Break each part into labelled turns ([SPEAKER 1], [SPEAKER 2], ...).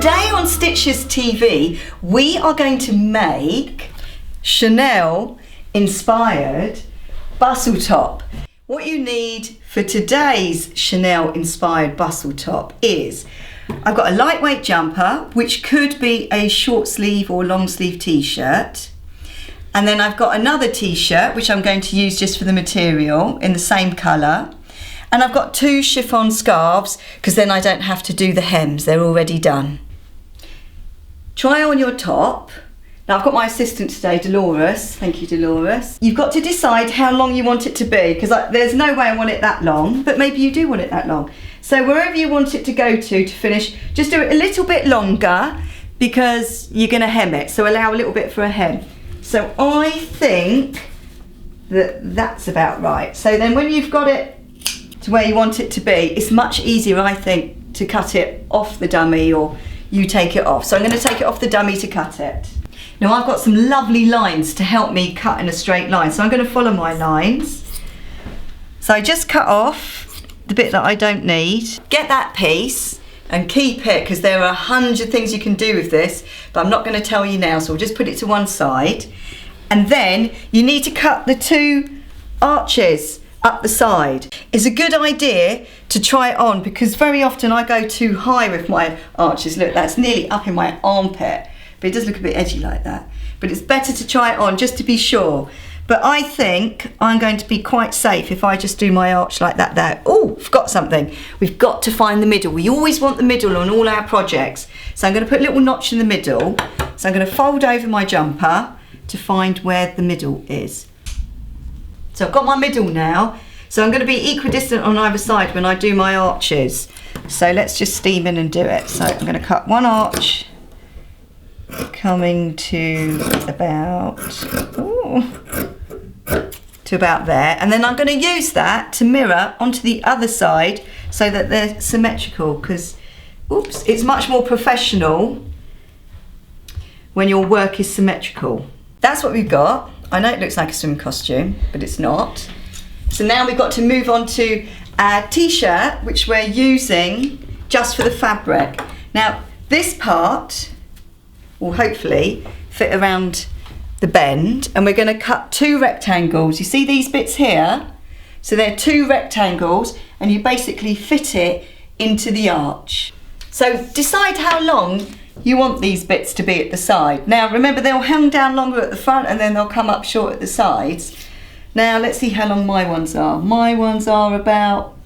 [SPEAKER 1] Today on Stitchless TV, we are going to make Chanel inspired bustle top. What you need for today's Chanel inspired bustle top is, I've got a lightweight jumper, which could be a short sleeve or long sleeve t-shirt. And then I've got another t-shirt, which I'm going to use just for the material in the same colour. And I've got 2 chiffon scarves, because then I don't have to do the hems, they're already done. Try on your top. Now I've got my assistant today, Dolores. Thank you, Dolores. You've got to decide how long you want it to be, because there's no way I want it that long, but maybe you do want it that long. So wherever you want it to go to finish, just do it a little bit longer, because you're going to hem it, so allow a little bit for a hem. So I think that that's about right. So then when you've got it to where you want it to be, it's much easier, I think, to cut it off the dummy, or you take it off. So I'm going to take it off the dummy to cut it. Now I've got some lovely lines to help me cut in a straight line, so I'm going to follow my lines. So I just cut off the bit that I don't need. Get that piece and keep it, because there are 100 things you can do with this, but I'm not going to tell you now, so we'll just put it to one side. And then you need to cut the 2 arches up the side. It's a good idea to try it on, because very often I go too high with my arches. Look, that's nearly up in my armpit, but it does look a bit edgy like that. But it's better to try it on just to be sure. But I think I'm going to be quite safe if I just do my arch like that there. Oh, forgot something. We've got to find the middle. We always want the middle on all our projects. So I'm going to put a little notch in the middle. So I'm going to fold over my jumper to find where the middle is. So I've got my middle now. So I'm going to be equidistant on either side when I do my arches. So let's just steam in and do it. So I'm going to cut one arch, coming to about, there. And then I'm going to use that to mirror onto the other side so that they're symmetrical, because, it's much more professional when your work is symmetrical. That's what we've got. I know it looks like a swim costume, but it's not. So now we've got to move on to our t-shirt, which we're using just for the fabric. Now, this part will hopefully fit around the bend, and we're going to cut 2 rectangles. You see these bits here? So they're 2 rectangles, and you basically fit it into the arch. So decide how long you want these bits to be at the side. Now remember, they'll hang down longer at the front and then they'll come up short at the sides. Now let's see how long my ones are. My ones are about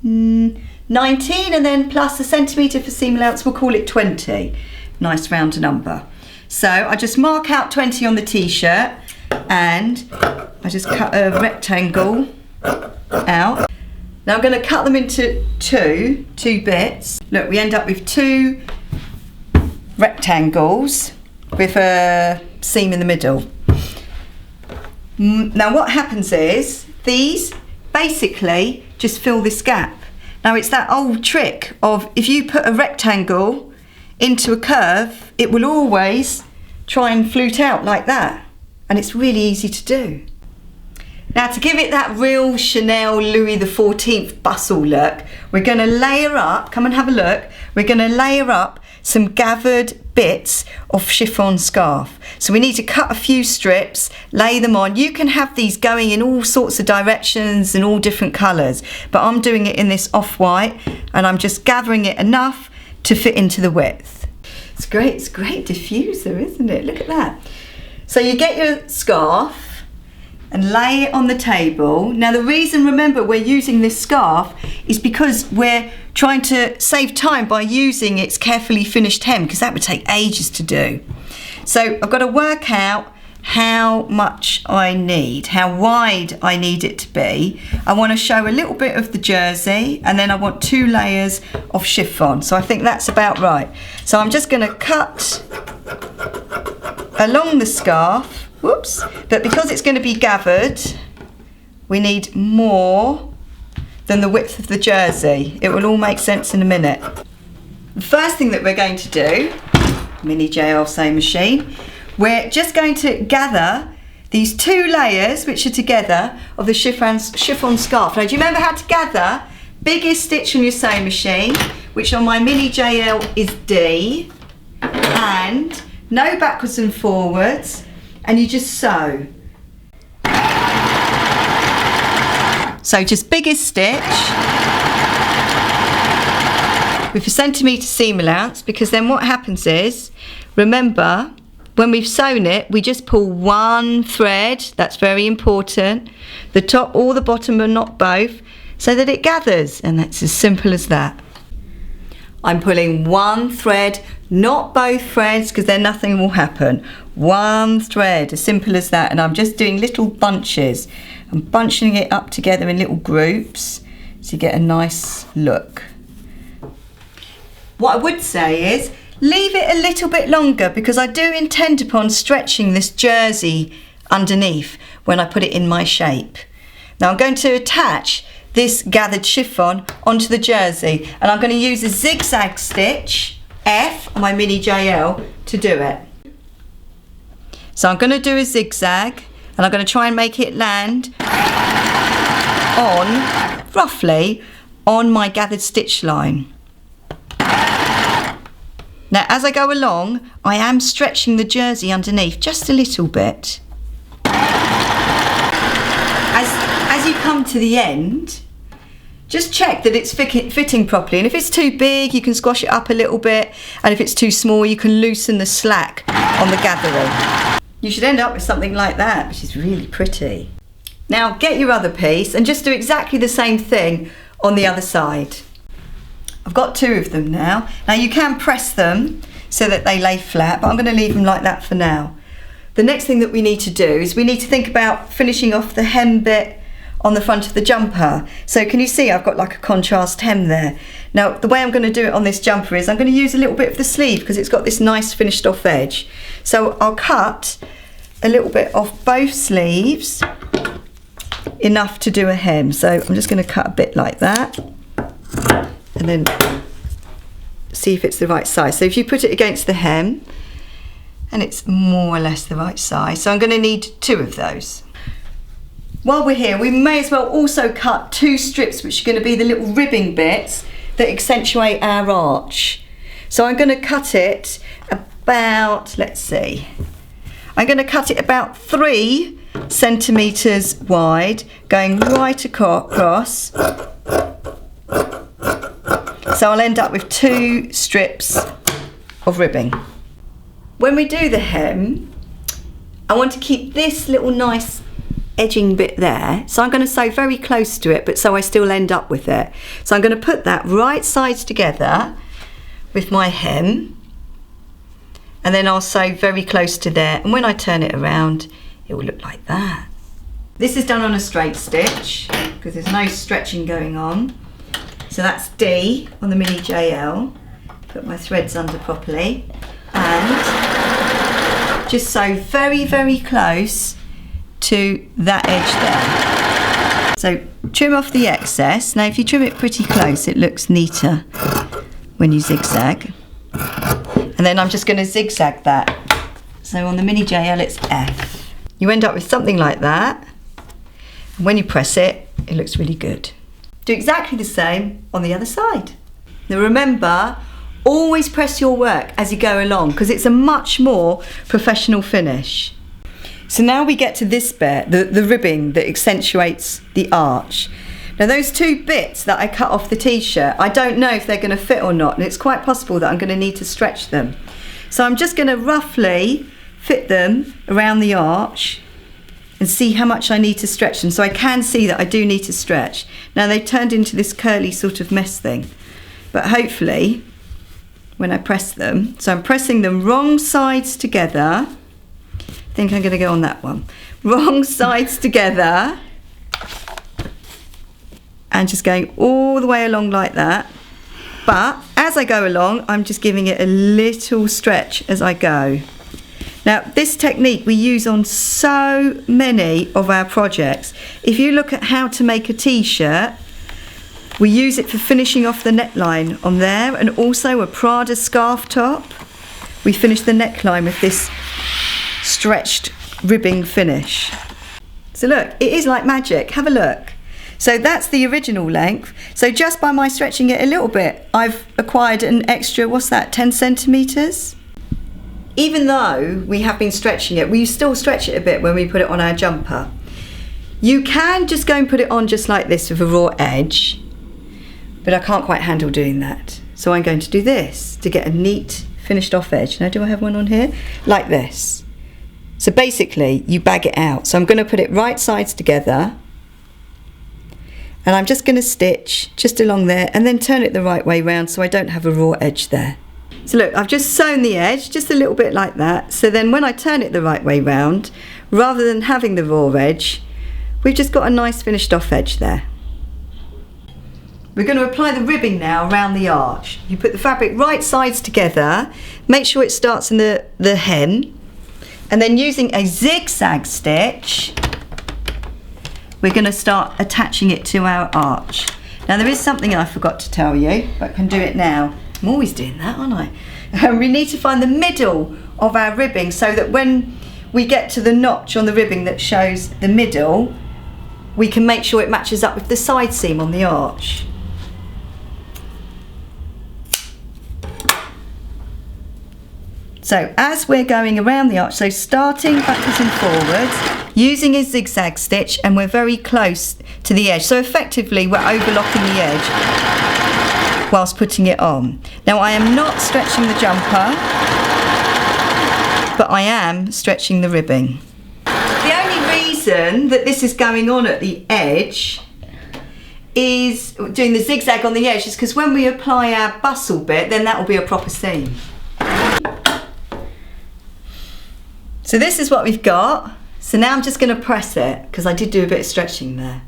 [SPEAKER 1] 19, and then plus a centimetre for seam allowance, we'll call it 20. Nice round number. So I just mark out 20 on the t-shirt, and I just cut a rectangle out. Now I'm going to cut them into two bits. Look, we end up with 2 rectangles with a seam in the middle. Now what happens is, these basically just fill this gap. Now it's that old trick of, if you put a rectangle into a curve, it will always try and flute out like that, and it's really easy to do. Now to give it that real Chanel Louis XIV bustle look, we're going to layer up, come and have a look, we're going to layer up some gathered bits of chiffon scarf. So we need to cut a few strips, lay them on. You can have these going in all sorts of directions and all different colours, but I'm doing it in this off-white, and I'm just gathering it enough to fit into the width. It's great diffuser, isn't it? Look at that. So you get your scarf and lay it on the table. Now the reason, remember, we're using this scarf is because we're trying to save time by using its carefully finished hem, because that would take ages to do. So I've got to work out how much I need, how wide I need it to be. I want to show a little bit of the jersey, and then I want 2 layers of chiffon. So I think that's about right. So I'm just going to cut along the scarf. Whoops, but because it's going to be gathered, we need more than the width of the jersey. It will all make sense in a minute. The first thing that we're going to do, mini JL sewing machine, we're just going to gather these 2 layers, which are together, of the chiffon scarf. Now do you remember how to gather? Biggest stitch on your sewing machine, which on my mini JL is D. and no backwards and forwards, and you just sew. So just biggest stitch with a centimetre seam allowance, because then what happens is, remember, when we've sewn it, we just pull one thread, that's very important, the top or the bottom but not both, so that it gathers, and that's as simple as that. I'm pulling one thread, not both threads, because then nothing will happen. One thread, as simple as that, and I'm just doing little bunches. I'm bunching it up together in little groups so you get a nice look. What I would say is, leave it a little bit longer, because I do intend upon stretching this jersey underneath when I put it in my shape. Now I'm going to attach this gathered chiffon onto the jersey, and I'm going to use a zigzag stitch F on my mini JL to do it. So I'm going to do a zigzag, and I'm going to try and make it land on, roughly, on my gathered stitch line. Now as I go along, I am stretching the jersey underneath just a little bit. As you come to the end, just check that it's fitting properly, and if it's too big you can squash it up a little bit, and if it's too small you can loosen the slack on the gathering. You should end up with something like that, which is really pretty. Now get your other piece and just do exactly the same thing on the other side. I've got two of them now. Now you can press them so that they lay flat, but I'm going to leave them like that for now. The next thing that we need to do is we need to think about finishing off the hem bit on the front of the jumper. So can you see I've got like a contrast hem there. Now the way I'm going to do it on this jumper is I'm going to use a little bit of the sleeve, because it's got this nice finished off edge. So I'll cut a little bit off both sleeves, enough to do a hem. So I'm just going to cut a bit like that, and then see if it's the right size. So if you put it against the hem, and it's more or less the right size. So I'm going to need two of those. While we're here, we may as well also cut two strips, which are going to be the little ribbing bits that accentuate our arch. So I'm going to cut it about, let's see, I'm going to cut it about 3 centimetres wide, going right across. So I'll end up with 2 strips of ribbing. When we do the hem, I want to keep this little nice edging bit there, so I'm going to sew very close to it, but so I still end up with it. So I'm going to put that right sides together with my hem, and then I'll sew very close to there, and when I turn it around it will look like that. This is done on a straight stitch because there's no stretching going on. So that's D on the mini JL. Put my threads under properly and just sew very, very close to that edge there. So trim off the excess. Now if you trim it pretty close it looks neater when you zigzag. And then I'm just going to zigzag that. So on the mini JL it's F. You end up with something like that. And when you press it, it looks really good. Do exactly the same on the other side. Now remember, always press your work as you go along because it's a much more professional finish. So now we get to this bit, the ribbing that accentuates the arch. Now those 2 bits that I cut off the t-shirt, I don't know if they're going to fit or not, and it's quite possible that I'm going to need to stretch them. So I'm just going to roughly fit them around the arch and see how much I need to stretch them. So I can see that I do need to stretch. Now they've turned into this curly sort of mess thing, but hopefully when I press them, so I'm pressing them wrong sides together. I think I'm going to go on that one. Wrong sides together and just going all the way along like that. But as I go along, I'm just giving it a little stretch as I go. Now this technique we use on so many of our projects. If you look at how to make a t-shirt, we use it for finishing off the neckline on there, and also a Prada scarf top. We finish the neckline with this stretched ribbing finish. So look, it is like magic. Have a look. So that's the original length. So just by my stretching it a little bit, I've acquired an extra, what's that, 10 centimetres? even though we have been stretching it, we still stretch it a bit when we put it on our jumper. You can just go and put it on just like this with a raw edge, but I can't quite handle doing that. So I'm going to do this to get a neat finished off edge. Now, do I have one on here? Like this. So basically you bag it out. So I'm going to put it right sides together, and I'm just going to stitch just along there and then turn it the right way round so I don't have a raw edge there. So look, I've just sewn the edge just a little bit like that. So then when I turn it the right way round, rather than having the raw edge, we've just got a nice finished off edge there. We're going to apply the ribbing now around the arch. You put the fabric right sides together, make sure it starts in the hem, and then using a zigzag stitch, we're going to start attaching it to our arch. Now there is something I forgot to tell you, but I can do it now. I'm always doing that, aren't I? We need to find the middle of our ribbing so that when we get to the notch on the ribbing that shows the middle, we can make sure it matches up with the side seam on the arch. So as we're going around the arch, so starting backwards and forwards, using a zigzag stitch, and we're very close to the edge. So effectively we're overlocking the edge whilst putting it on. Now I am not stretching the jumper, but I am stretching the ribbing. The only reason that this is going on at the edge is doing the zigzag on the edge is because when we apply our bustle bit, then that will be a proper seam. So this is what we've got. So now I'm just going to press it because I did do a bit of stretching there.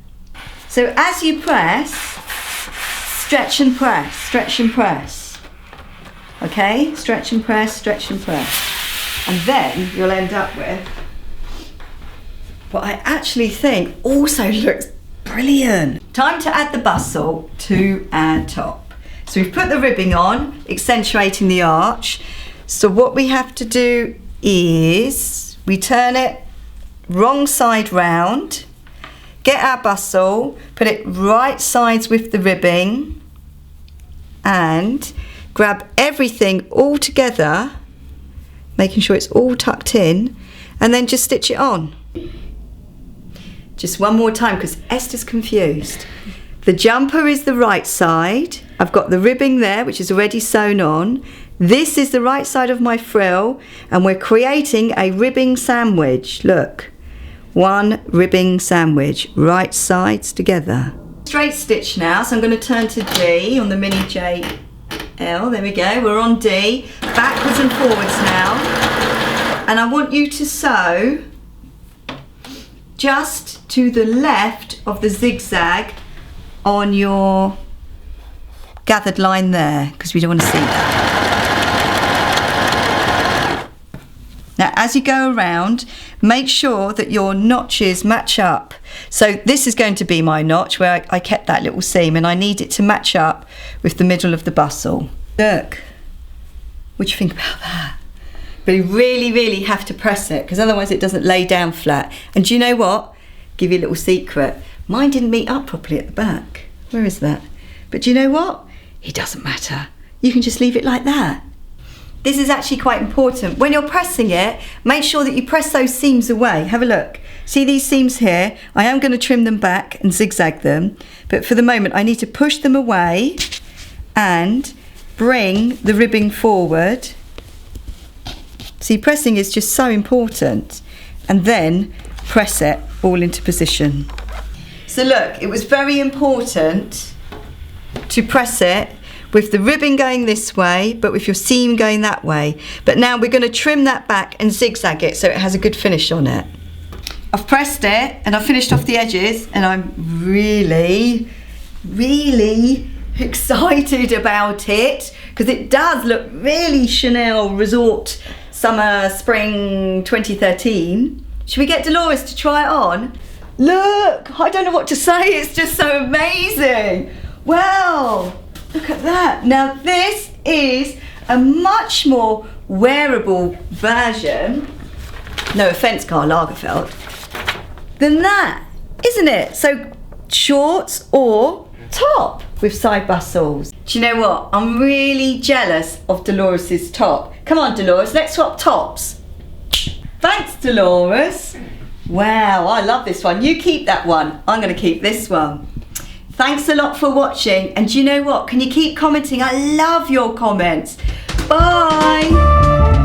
[SPEAKER 1] So as you press, stretch and press, stretch and press. Okay, stretch and press, stretch and press. And then you'll end up with what I actually think also looks brilliant. Time to add the bustle to our top. So we've put the ribbing on, accentuating the arch. So what we have to do is we turn it wrong side round, get our bustle, put it right sides with the ribbing, and grab everything all together, making sure it's all tucked in, and then just stitch it on. Just one more time because Esther's confused. The jumper is the right side. I've got the ribbing there, which is already sewn on. This is the right side of my frill, and we're creating a ribbing sandwich. Look, one ribbing sandwich, right sides together. Straight stitch now, so I'm going to turn to D on the mini JL. There we go, we're on D, backwards and forwards now. And I want you to sew just to the left of the zigzag on your gathered line there, because we don't want to see that. Now as you go around, make sure that your notches match up. So this is going to be my notch where I kept that little seam, and I need it to match up with the middle of the bustle. Look, what do you think about that? But you really have to press it because otherwise it doesn't lay down flat. And do you know what? Give you a little secret. Mine didn't meet up properly at the back. Where is that? But do you know what? It doesn't matter. You can just leave it like that. This is actually quite important. When you're pressing it, make sure that you press those seams away. Have a look. See these seams here? I am going to trim them back and zigzag them, but for the moment I need to push them away and bring the ribbing forward. See, pressing is just so important, and then press it all into position. So look, it was very important to press it with the ribbing going this way, but with your seam going that way. But now we're going to trim that back and zigzag it so it has a good finish on it. I've pressed it and I've finished off the edges, and I'm really excited about it because it does look really Chanel Resort Summer Spring 2013. Should we get Dolores to try it on? Look, I don't know what to say, it's just so amazing. Wow. Look at that. Now this is a much more wearable version, no offence Karl Lagerfeld, than that, isn't it? So shorts or top with side bustles. Do you know what? I'm really jealous of Dolores's top Come on, Dolores, let's swap tops. Thanks, Dolores. Wow, I love this one. You keep that one. I'm going to keep this one. Thanks a lot for watching. And do you know what? Can you keep commenting? I love your comments. Bye.